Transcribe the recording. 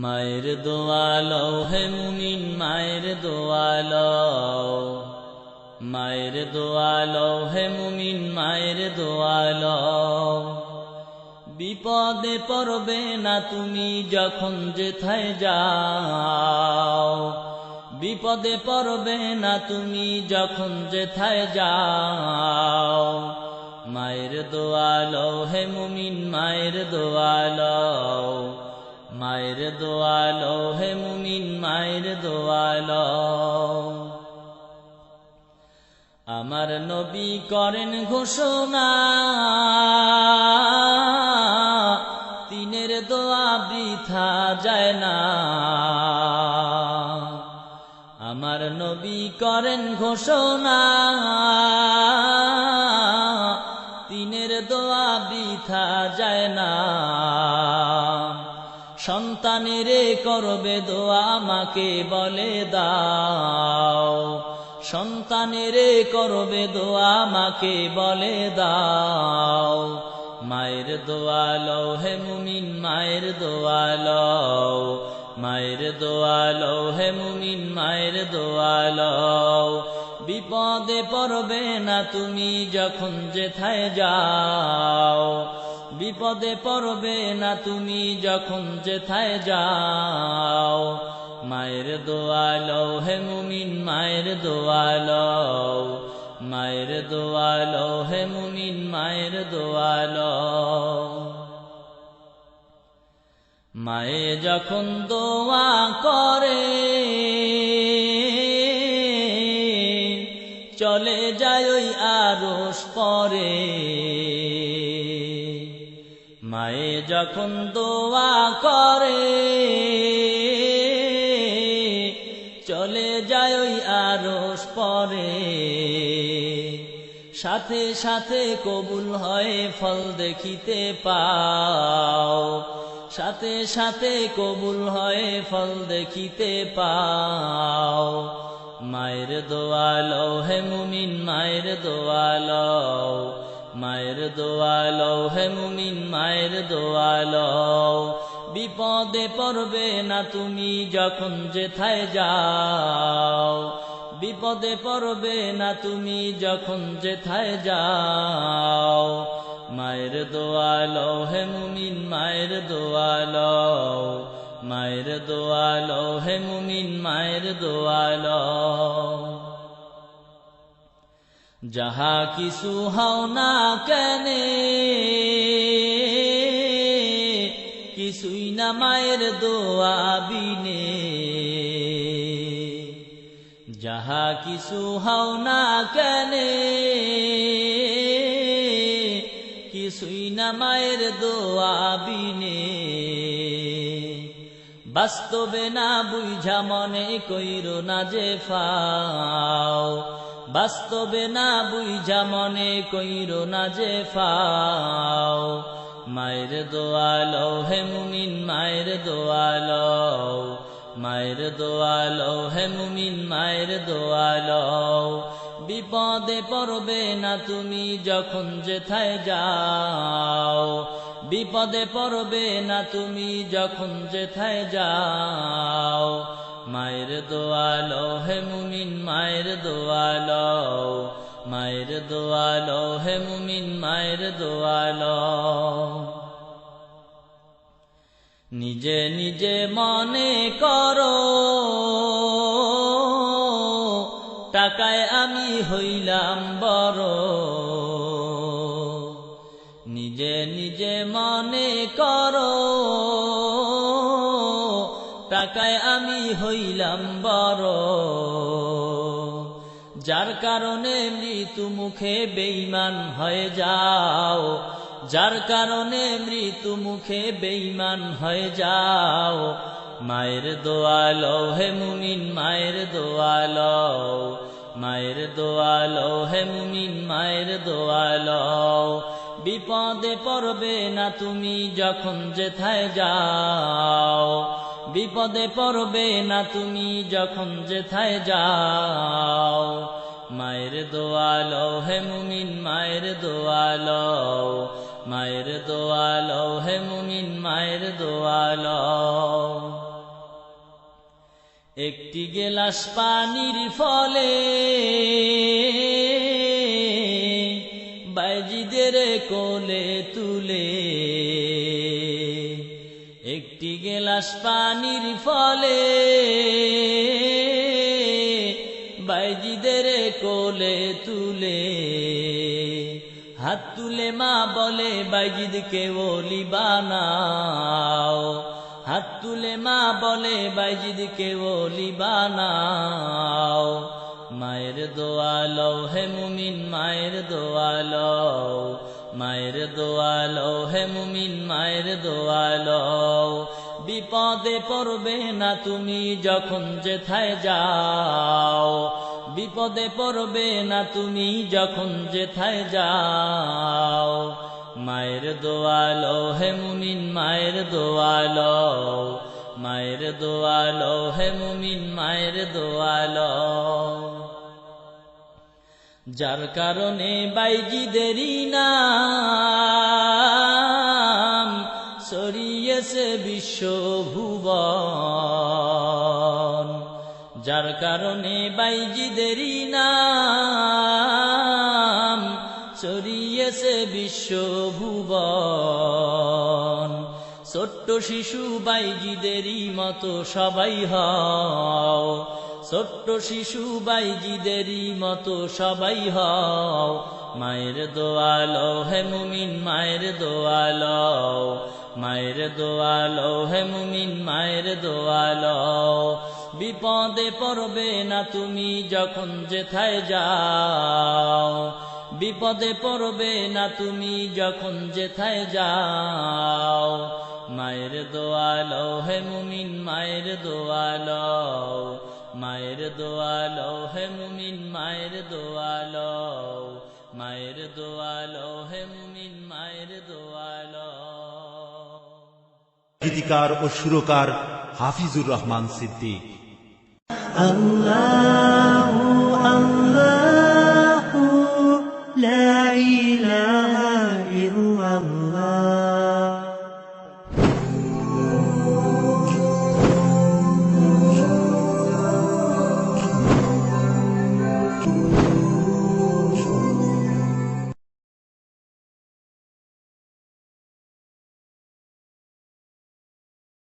মায়ের দোয়া লও হে মুমিন মায়ের দোয়া লও, মায়ের দোয়া লও হে মুমিন মায়ের দোয়া লও। বিপদে পড়বে না তুমি যখন যেথায় যাও, বিপদে পড়বে না তুমি যখন যেথায় যাও। মায়ের দোয়া লও হে মুমিন মায়ের দোয়া লও, মায়ের দোয়া লও হে মুমিন মায়ের দোয়া লও। আমার নবী করেন ঘোষণা, তিনের দোয়া বৃথা যায় না। আমার নবী করেন ঘোষণা, তিনের দোয়া বৃথা যায় না। সন্তানেরে করবে দোয়া মাকে বলে দাও, সন্তানেরে করবে দোয়া মাকে বলে দাও। মায়ের দোয়া লও হে মুমিন মায়ের দোয়া লও, মায়ের দোয়া লও হে মুমিন মায়ের দোয়া লও। বিপদে পড়বে না তুমি যখন যেথায় যাও, বিপদে পড়বে না তুমি যখন যেথায় যাও। মায়ের দোয়া লও হে মুমিন মায়ের দোয়া লও, মায়ের দোয়া লও হে মুমিন মায়ের দোয়া লও। মায়ে যখন দোয়া করে চলে যায় ওই আরশ পরে। মায়ে যখন দোয়া করে চলে যায় ওই আরশ পরে। সাথে সাথে কবুল হয় ফল দেখিতে পাও, সাথে সাথে কবুল হয় ফল দেখিতে পাও। মায়ের দোয়া লও হে মুমিন মায়ের দোয়া লও, মায়ের দোয়া লও হে মুমিন মায়ের দোয়া লও। বিপদে পড়বে না তুমি যখন যেথায় যাও, বিপদে পড়বে না তুমি যখন যেথায় যাও। মায়ের দোয়া লও হে মুমিন মায়ের দোয়া লও, মায়ের দোয়া লও হে মুমিন মায়ের দোয়া লও। যাহা কিছু হও না কেনে কিছুই না মায়ের দোয়া বিনে। যাহা কিছু হও না কেনে কিছুই না মায়ের দোয়া বিনে। বাস্তবে না বুঝা মনে কইরো না যে ফাও, বাস্তবে না বুঝা মনে কইরো না যে ফাও। মায়ের দোয়া লও হে মুমিন মায়ের দোয়া লও, মায়ের দোয়া লও হে মুমিন মায়ের দোয়া লও। বিপদে পড়বে না তুমি যখন যেথায় যাও, বিপদে পড়বে না তুমি যখন যেথায় যাও। মায়ের দোয়া লও হে মুমিন মায়ের দোয়া লও, মায়ের দোয়া লও হে মুমিন মায়ের দোয়া লও। নিজে নিজে মনে করো টাকায় আমি হইলাম বড়, নিজে নিজে মনে করো টাকায় আমি হইলাম বড়। যার কারণে মৃত্যু মুখে বেঈমান হয়ে যাও, যার কারণে মৃত্যু মুখে বেঈমান হয়ে যাও। মায়ের দোয়া লও হে মুমিন মায়ের দোয়া লও, মায়ের দোয়া লও হে মুমিন মায়ের দোয়া লও। বিপদে পড়বে না তুমি যখন যেথায় যাও, বিপদে পড়বে না তুমি যখন যেথায় যাও। মায়ের দোয়া লও হে মুমিন মায়ের দোয়া লও, মায়ের দোয়া লও হে মুমিন মায়ের দোয়া লও। একটি গেলাস পানির ফলে বাইজিদের কোলে তুলে, একটি গেলাস পানির ফলে বাইজিদের কোলে তুলে, হাত তুলে মা বলে বাইজিদকে ওলি বানাও, হাত তুলে মা বলে বাইজিদকে ওলি বানাও। মায়ের দোয়া লও হে মুমিন, মায়ের দোয়া লও, মায়ের দোয়া লও হে মুমিন, মায়ের দোয়া লও। বিপদে পড়বে না তুমি যখন যেথায় যাও, বিপদে পড়বে না তুমি যখন যেথায় যাও। মায়ের দোয়া লও হে মুমিন, মায়ের দোয়া লও, মায়ের দোয়া লও হে মুমিন, মায়ের দোয়া লও। যার কারণে বাইজিদেরই নাম ছড়িয়েছে বিশ্বভুবন, যার কারণে বাইজিদেরই নাম ছড়িয়েছে বিশ্বভুবন। ছোট্ট শিশু বাইজিদেরই মতো সবাই হও, ছোট্ট শিশু বাইজিদেরই মতো সবাই হও। মায়ের দোয়া লও হে মুমিন, মায়ের দোয়া লও, মায়ের দোয়া লও হে মুমিন, মায়ের দোয়া লও। বিপদে পড়বে না তুমি যখন যেথায় যাও, বিপদে পড়বে না তুমি যখন যেথায় যাও। মায়ের দোয়া লও হে মুমিন, মায়ের দোয়া লও, মায়ের দোয়া লও হে মুমিন, মায়ের দোয়া লও, মায়ের দোয়া লও হে মুমিন, মায়ের দোয়া লও। গীতিকার ও সুরকার হাফিজুর রহমান সিদ্দিক। আল্লাহু আল্লাহ